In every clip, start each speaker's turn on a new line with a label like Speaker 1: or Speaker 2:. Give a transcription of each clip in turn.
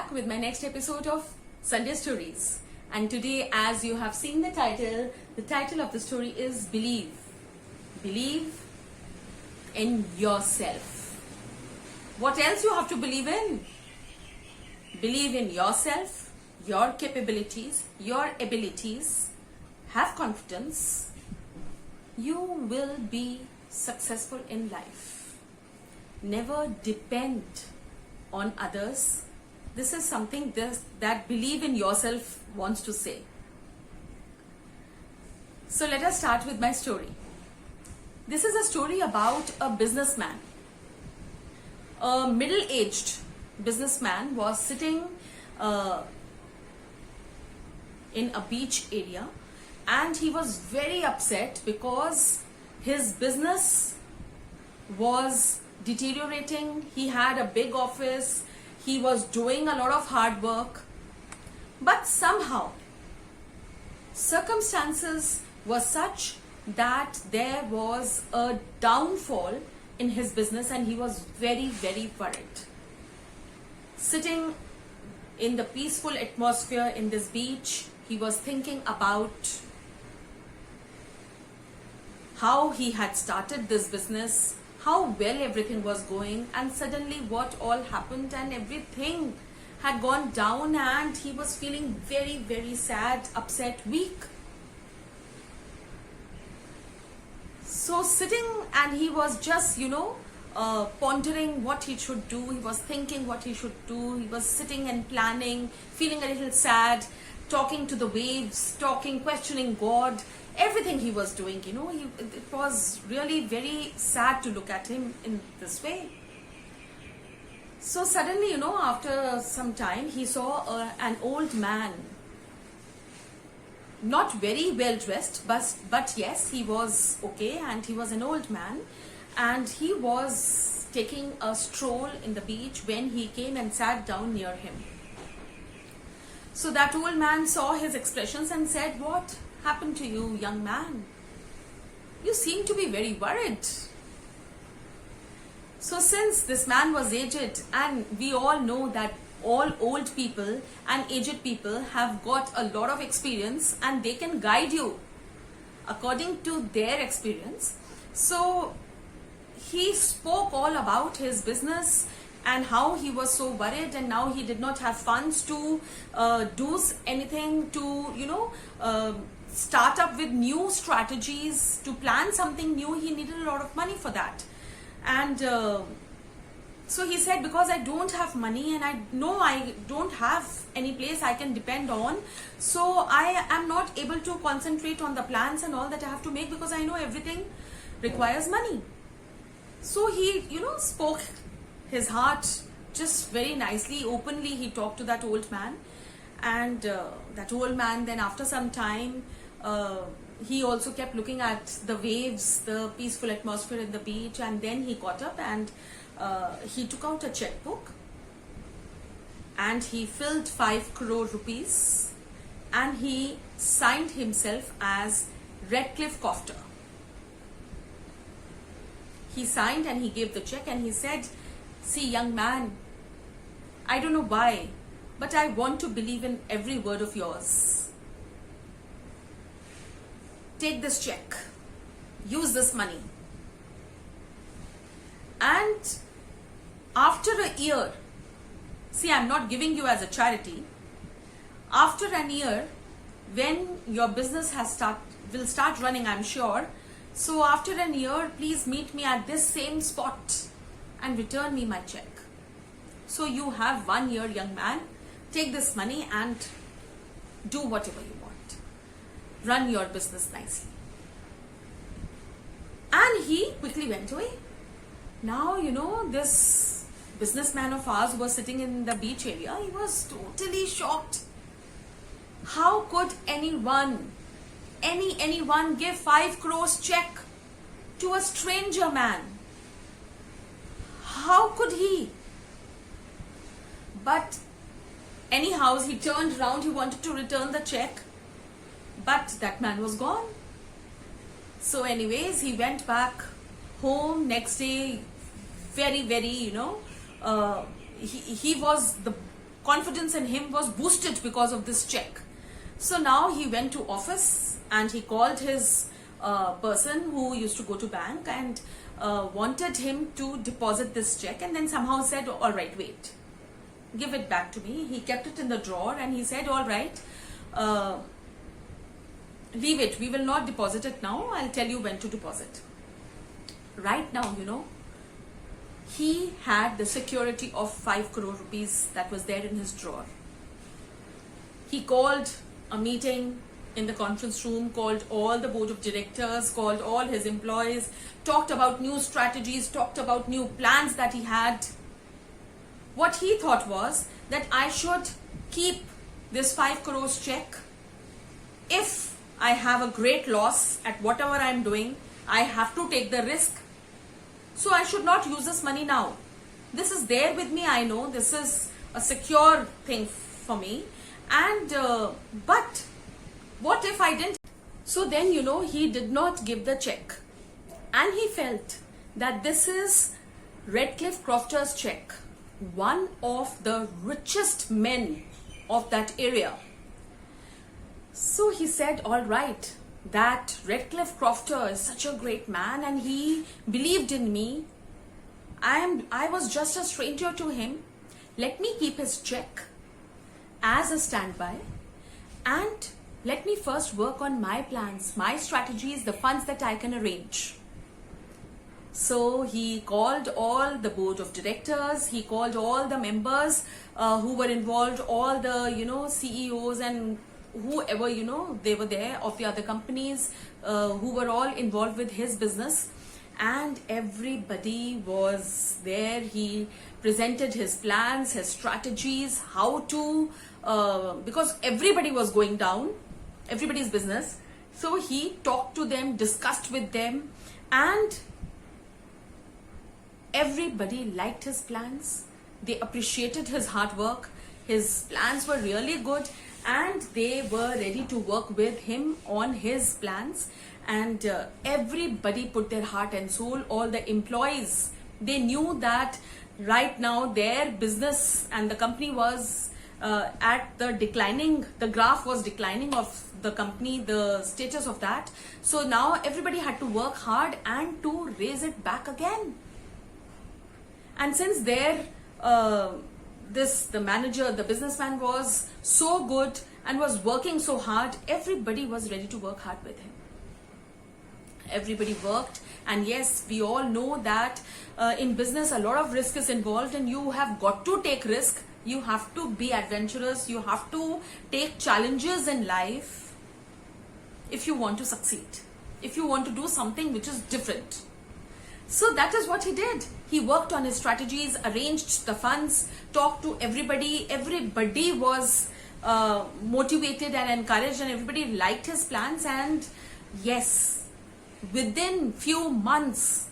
Speaker 1: back with my next episode of Sunday Stories. And today, as you have seen the title of the story is Believe. Believe in yourself. What else you have to believe in? Believe in yourself, your capabilities, your abilities. Have confidence. You will be successful in life. Never depend on others. This is something that Believe in Yourself wants to say. So let us start with my story. This is a story about a businessman. A middle-aged businessman was sitting in a beach area, and he was very upset because his business was deteriorating. He had a big office. He was doing a lot of hard work, but somehow circumstances were such that there was a downfall in his business, and he was very, very worried. Sitting in the peaceful atmosphere in this beach, he was thinking about how he had started this business, how well everything was going, and suddenly what all happened, and everything had gone down, and he was feeling very, very sad, upset, weak. So sitting, and he was just, pondering what he should do. He was thinking what he should do. He was sitting and planning, feeling a little sad, talking to the waves, questioning God. Everything he was doing, it was really very sad to look at him in this way. So suddenly, after some time, he saw an old man, not very well dressed, but yes, he was okay, and he was an old man, and he was taking a stroll in the beach when he came and sat down near him. So that old man saw his expressions and said, "What happened to you, young man? You seem to be very worried." So since this man was aged, and we all know that all old people and aged people have got a lot of experience, and they can guide you according to their experience. So he spoke all about his business and how he was so worried, and now he did not have funds to do anything, to start up with new strategies, to plan something new. He needed a lot of money for that. And so he said, because I don't have money, and I know I don't have any place I can depend on, so I am not able to concentrate on the plans and all that I have to make, because I know everything requires money. So he, spoke his heart just very nicely, openly. He talked to that old man, and that old man, then after some time, he also kept looking at the waves, the peaceful atmosphere in the beach, and then he got up and he took out a checkbook, and he filled 5 crore rupees, and he signed himself as Redcliffe Cofter. He signed and he gave the check, and he said, "See, young man, I don't know why, but I want to believe in every word of yours. Take this check, use this money, and after a year, see, I'm not giving you as a charity, after an year, when your business will start running, I'm sure, so after an year, please meet me at this same spot and return me my check. So you have 1 year, young man. Take this money and do whatever you want. Run your business nicely." And he quickly went away. Now, this businessman of ours who was sitting in the beach area, he was totally shocked. How could anyone give 5 crores check to a stranger man? How could he? But anyhow, he turned around, he wanted to return the check, but that man was gone. So anyways, he went back home next day, very, very, he was the confidence in him was boosted because of this check. So now he went to office and he called his person who used to go to bank and wanted him to deposit this check, and then somehow said, all right, wait, give it back to me. He kept it in the drawer and he said, all right, leave it, we will not deposit it now, I'll tell you when to deposit. Right now, he had the security of 5 crore rupees that was there in his drawer. He called a meeting in the conference room, called all the board of directors, called all his employees, talked about new strategies, talked about new plans that he had. What he thought was that I should keep this 5 crores check. If I have a great loss at whatever I'm doing, I have to take the risk. So I should not use this money now. This is there with me, I know. This is a secure thing for me. And, but what if I didn't? So then, he did not give the check. And he felt that this is Redcliffe Crofter's check, one of the richest men of that area. So he said, all right, that Redcliffe Crofter is such a great man and he believed in me. I was just a stranger to him. Let me keep his check as a standby and let me first work on my plans, my strategies, the funds that I can arrange. So he called all the board of directors, he called all the members who were involved, all the, CEOs and whoever, they were there of the other companies who were all involved with his business, and everybody was there. He presented his plans, his strategies, how to, because everybody was going down, everybody's business. So he talked to them, discussed with them, and everybody liked his plans. They appreciated his hard work. His plans were really good and they were ready to work with him on his plans. And everybody put their heart and soul. All the employees, they knew that right now their business and the company was at the declining, the graph was declining of the company, the status of that. So now everybody had to work hard and to raise it back again. And since there, the manager, the businessman was so good and was working so hard, everybody was ready to work hard with him. Everybody worked, and yes, we all know that in business a lot of risk is involved and you have got to take risk. You have to be adventurous. You have to take challenges in life if you want to succeed, if you want to do something which is different. So that is what he did. He worked on his strategies, arranged the funds, talked to everybody. Everybody was motivated and encouraged, and everybody liked his plans. And yes, within few months,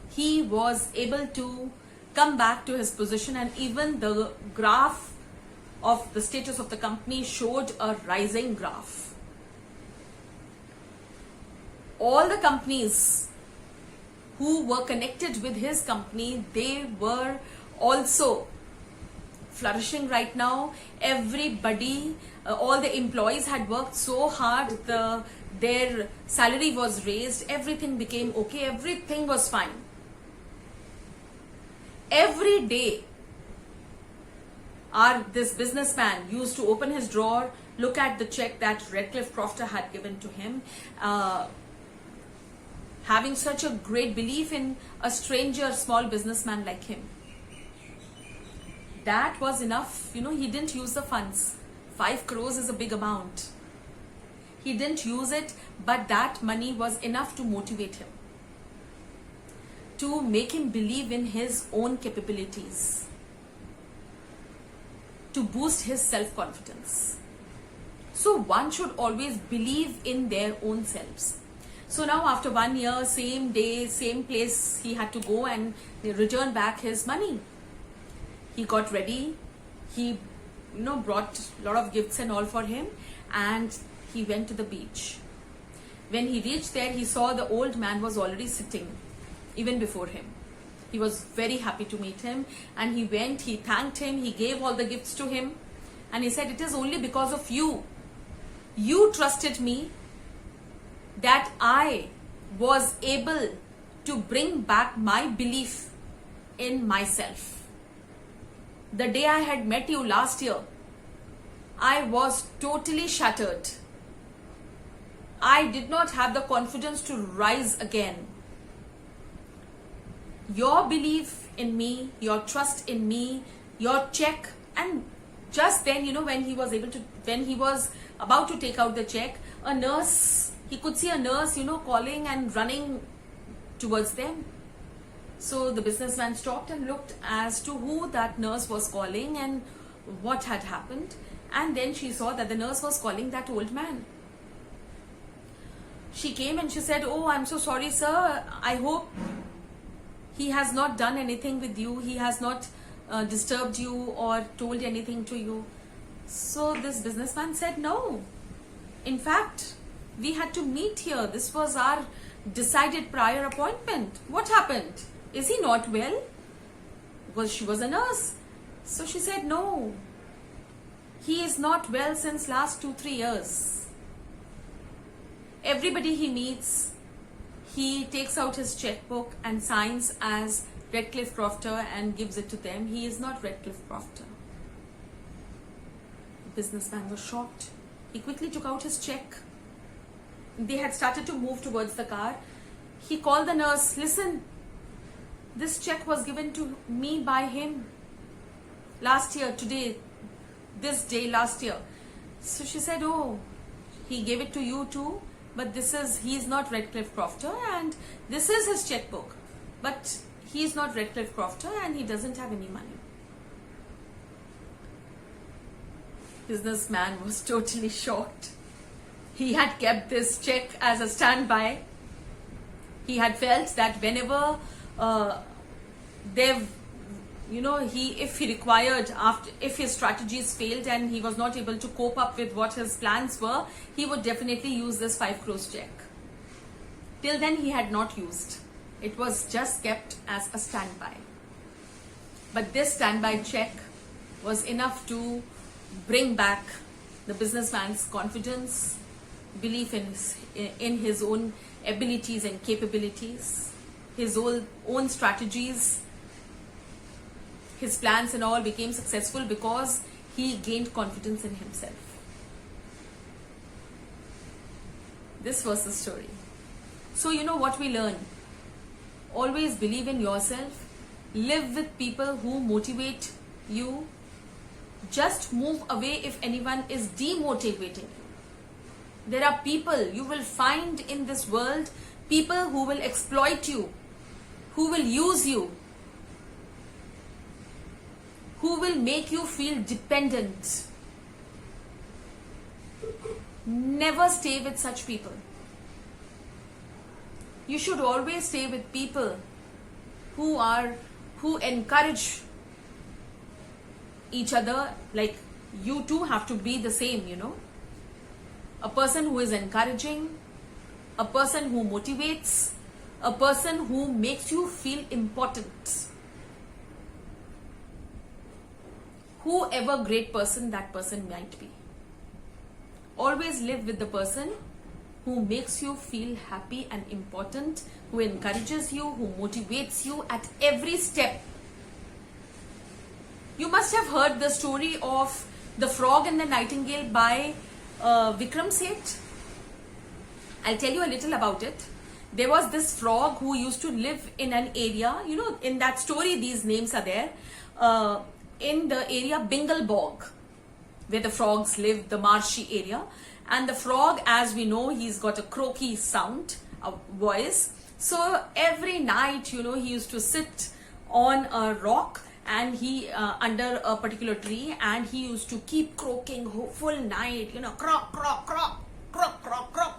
Speaker 1: he was able to come back to his position, and even the graph of the status of the company showed a rising graph. All the companies who were connected with his company, they were also flourishing right now. Everybody, all the employees had worked so hard, their salary was raised, everything became okay, everything was fine. Every day, this businessman used to open his drawer, look at the check that Redcliffe Crofter had given to him, having such a great belief in a stranger, small businessman like him. That was enough. He didn't use the funds. 5 crores is a big amount. He didn't use it, but that money was enough to motivate him, to make him believe in his own capabilities, to boost his self-confidence. So one should always believe in their own selves. So now after 1 year, same day, same place, he had to go and return back his money. He got ready. He, brought a lot of gifts and all for him, and he went to the beach. When he reached there, he saw the old man was already sitting, even before him. He was very happy to meet him, and he went, he thanked him, he gave all the gifts to him, and he said, "It is only because of you. You trusted me that I was able to bring back my belief in myself. The day I had met you last year, I was totally shattered. I did not have the confidence to rise again. Your belief in me, your trust in me, your check." And just then, when he was about to take out the check, a nurse, he could see a nurse, calling and running towards them. So the businessman stopped and looked as to who that nurse was calling and what had happened. And then she saw that the nurse was calling that old man. She came and she said, "Oh, I'm so sorry, sir. I hope he has not done anything with you. He has not disturbed you or told anything to you." So this businessman said, "No. In fact, we had to meet here. This was our decided prior appointment. What happened? Is he not well?" Because she was a nurse. So she said, "No. He is not well since last 2-3 years. Everybody he meets, he takes out his checkbook and signs as Redcliffe Crofter and gives it to them. He is not Redcliffe Crofter." The businessman was shocked. He quickly took out his check. They had started to move towards the car. He called the nurse, "Listen, this check was given to me by him last year, today, this day last year." So she said, "Oh, he gave it to you too, but he is not Redcliffe Crofter, and this is his checkbook, but he is not Redcliffe Crofter, and he doesn't have any money." Businessman was totally shocked. He had kept this check as a standby. He had felt that whenever if he required, if his strategies failed and he was not able to cope up with what his plans were, he would definitely use this 5 crores check. Till then he had not used. It was just kept as a standby. But this standby check was enough to bring back the businessman's confidence, belief in his own abilities and capabilities, his own strategies. His plans and all became successful because he gained confidence in himself. This was the story. So what we learn? Always believe in yourself. Live with people who motivate you. Just move away if anyone is demotivating you. There are people you will find in this world, people who will exploit you, who will use you, who will make you feel dependent. Never stay with such people. You should always stay with people who encourage each other. Like, you too have to be the same, a person who is encouraging, a person who motivates, a person who makes you feel important. Whoever great person that person might be, always live with the person who makes you feel happy and important, who encourages you, who motivates you at every step. You must have heard the story of The Frog and the Nightingale by Vikram Seth. I'll tell you a little about it. There was this frog who used to live in an area, in that story these names are there, in the area Bingle Bog, where the frogs live, the marshy area. And the frog, as we know, he's got a croaky sound, a voice. So every night, he used to sit on a rock and he under a particular tree, and he used to keep croaking full night, croak, croak, croak, croak, croak, croak.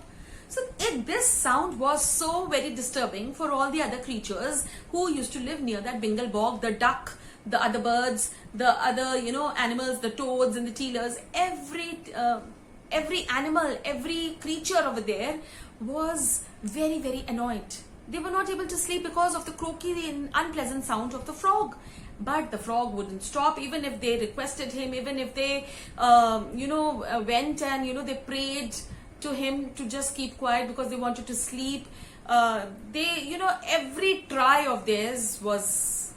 Speaker 1: So this sound was so very disturbing for all the other creatures who used to live near that Bingle Bog, the duck, the other birds, the other, animals, the toads and the tealers. Every animal, every creature over there was very, very annoyed They were not able to sleep because of the croaky and unpleasant sound of the frog. But the frog wouldn't stop, even if they requested him, even if they, went and, they prayed to him to just keep quiet because they wanted to sleep. Every try of theirs was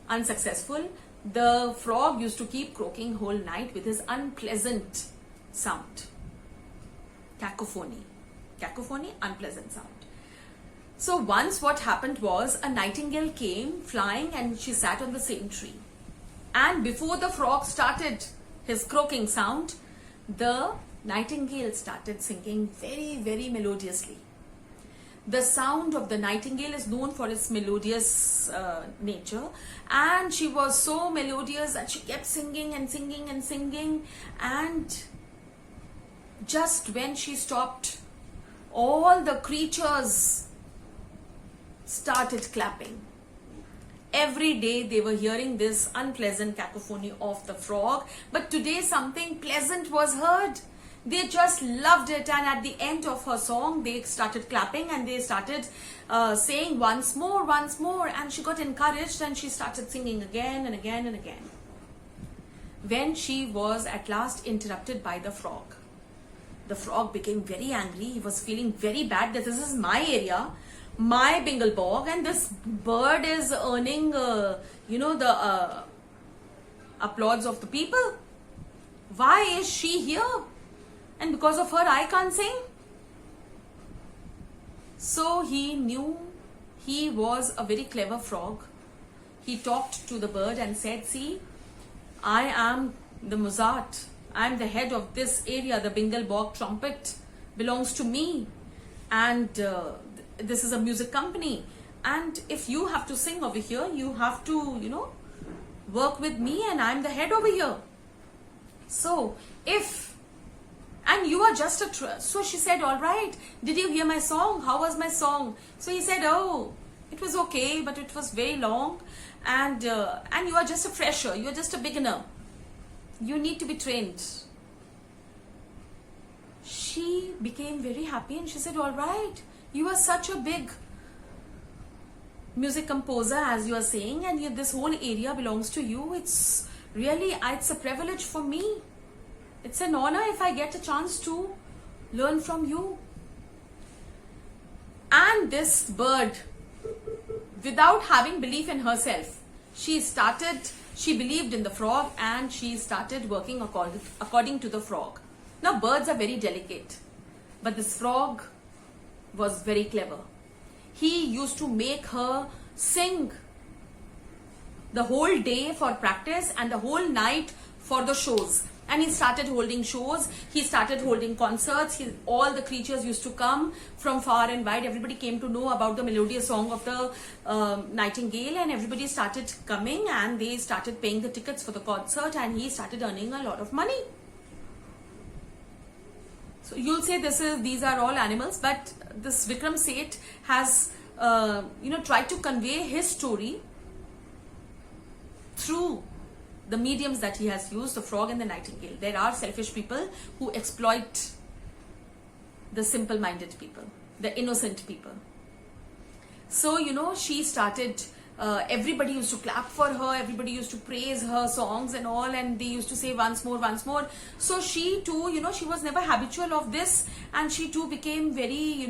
Speaker 1: unsuccessful. The frog used to keep croaking whole night with his unpleasant sound. Cacophony, unpleasant sound. So once what happened was, a nightingale came flying and she sat on the same tree. And before the frog started his croaking sound, the nightingale started singing very, very melodiously. The sound of the nightingale is known for its melodious nature, and she was so melodious that she kept singing and singing and singing, and just when she stopped, all the creatures started clapping. Every day they were hearing this unpleasant cacophony of the frog, but today something pleasant was heard. They just loved it, and at the end of her song they started clapping and they started saying once more, and she got encouraged and she started singing again and again and again. When she was at last interrupted by the frog became very angry. He was feeling very bad that this is my area, my Bengal bog, and this bird is earning the applause of the people. Why is she here? And because of her I can't sing. So he knew he was a very clever frog. He talked to the bird and said, see, I am the Mozart. I am the head of this area. The Bengal bog trumpet belongs to me, and this is a music company, and if you have to sing over here, you have to work with me, and I'm the head over here. So and you are just a so she said, all right, did you hear my song? How was my song? So he said, oh, it was okay, but it was very long, and you are just a fresher, you are just a beginner, you need to be trained. She became very happy and she said, all right, you are such a big music composer, as you are saying, and this whole area belongs to you. It's a privilege for me. It's an honor if I get a chance to learn from you. And this bird, without having belief in herself, she believed in the frog, and she started working according to the frog. Now birds are very delicate, but this frog was very clever. He used to make her sing the whole day for practice and the whole night for the shows. And he started holding shows, he started holding concerts, all the creatures used to come from far and wide. Everybody came to know about the melodious song of the nightingale, and everybody started coming and they started paying the tickets for the concert, and he started earning a lot of money. So you'll say these are all animals, but this Vikram Seth has tried to convey his story through the mediums that he has used, the frog and the nightingale. There are selfish people who exploit the simple-minded people, the innocent people. So, she started, everybody used to clap for her, everybody used to praise her songs and all, and they used to say once more. So she too, she was never habitual of this, and she too became very,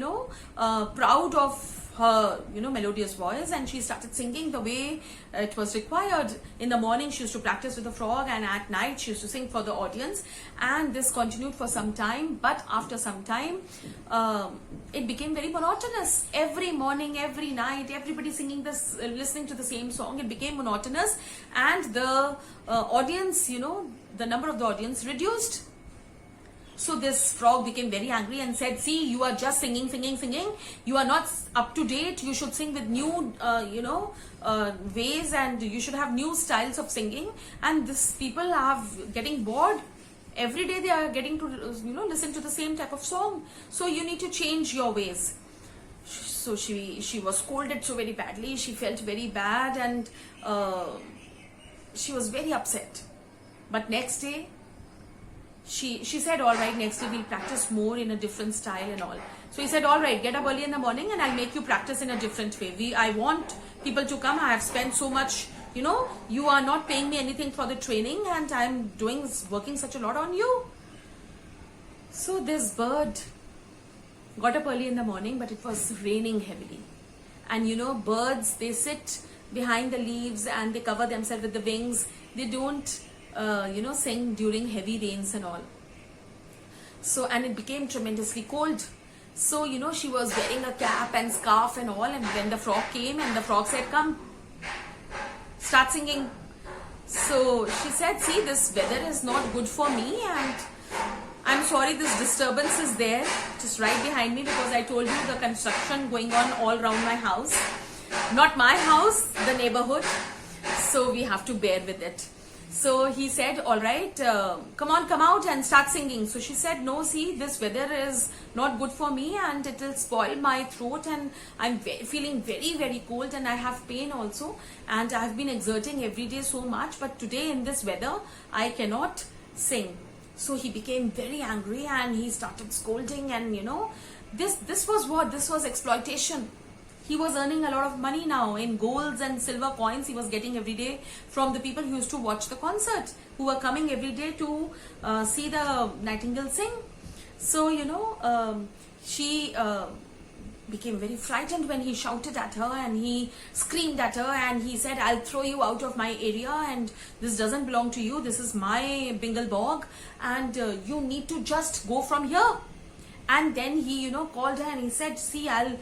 Speaker 1: proud of her, melodious voice, and she started singing the way it was required. In the morning she used to practice with the frog, and at night she used to sing for the audience, and this continued for some time. But after some time it became very monotonous. Every morning, every night, everybody singing this, listening to the same song. It became monotonous, and the audience, the number of the audience reduced. So this frog became very angry and said, see, you are just singing. You are not up to date. You should sing with new, ways, and you should have new styles of singing. And these people are getting bored. Every day they are getting to, listen to the same type of song. So you need to change your ways. So she was scolded so very badly. She felt very bad, and she was very upset. But next day, she said, all right, next day we'll practice more in a different style and all. So he said, all right, get up early in the morning and I'll make you practice in a different way. I want people to come. I have spent so much, you are not paying me anything for the training and I'm working such a lot on you. So this bird got up early in the morning, but it was raining heavily. And birds, they sit behind the leaves and they cover themselves with the wings. They don't, sing during heavy rains and all. So, and it became tremendously cold. So, she was wearing a cap and scarf and all. And when the frog came and the frog said, come, start singing. So she said, see, this weather is not good for me and I'm sorry, this disturbance is there just right behind me because I told you the construction going on all around my house. Not my house, the neighborhood. So we have to bear with it. So he said, all right, come on, come out and start singing. So she said, no, see, this weather is not good for me and it will spoil my throat and I'm feeling very, very cold and I have pain also. And I've been exerting every day so much, but today in this weather, I cannot sing. So he became very angry and he started scolding and this was what? This was exploitation. He was earning a lot of money now in golds and silver coins he was getting every day from the people who used to watch the concert, who were coming every day to see the Nightingale sing. So, she became very frightened when he shouted at her and he screamed at her and he said, I'll throw you out of my area and this doesn't belong to you. This is my Bengal bog and you need to just go from here. And then he, called her and he said, see, I'll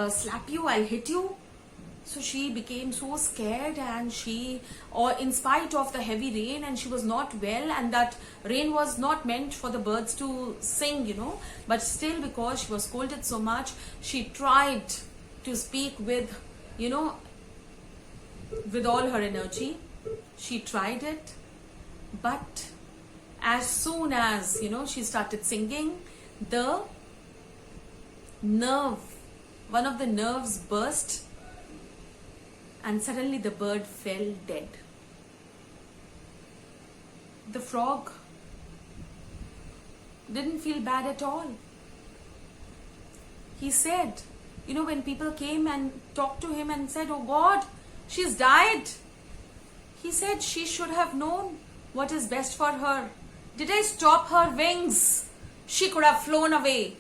Speaker 1: slap you, I'll hit you. So she became so scared and in spite of the heavy rain, and she was not well, and that rain was not meant for the birds to sing, but still because she was scolded so much, she tried to speak with all her energy. She tried it, but as soon as, she started singing, one of the nerves burst and suddenly the bird fell dead. The frog didn't feel bad at all. He said, when people came and talked to him and said, oh God, she's died. He said she should have known what is best for her. Did I stop her wings? She could have flown away.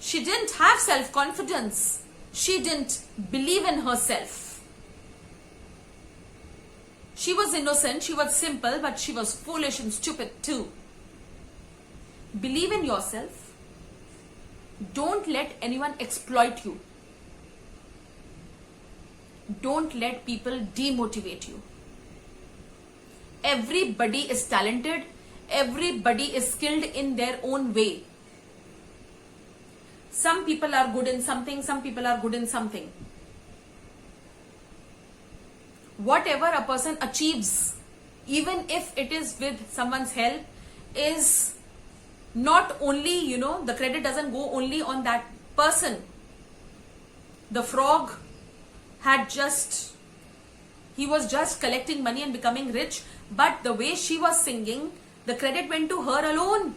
Speaker 1: She didn't have self-confidence. She didn't believe in herself. She was innocent, she was simple, but she was foolish and stupid too. Believe in yourself. Don't let anyone exploit you. Don't let people demotivate you. Everybody is talented. Everybody is skilled in their own way. Some people are good in something, some people are good in something. Whatever a person achieves, even if it is with someone's help, is not only, the credit doesn't go only on that person. The frog he was just collecting money and becoming rich, but the way she was singing, the credit went to her alone.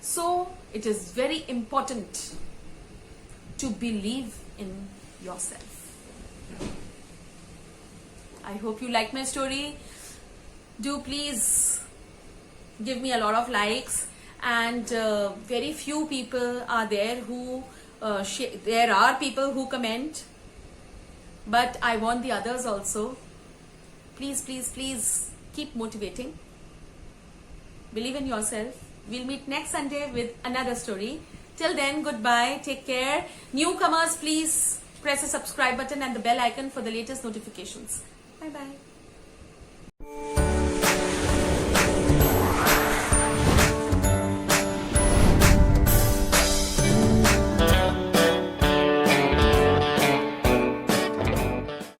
Speaker 1: So it is very important to believe in yourself. I hope you like my story. Do please give me a lot of likes, and very few people are there who there are people who comment, but I want the others also. Please, please, please keep motivating. Believe in yourself. We'll meet next Sunday with another story. Till then, goodbye, take care. Newcomers, please press the subscribe button and the bell icon for the latest notifications. Bye bye.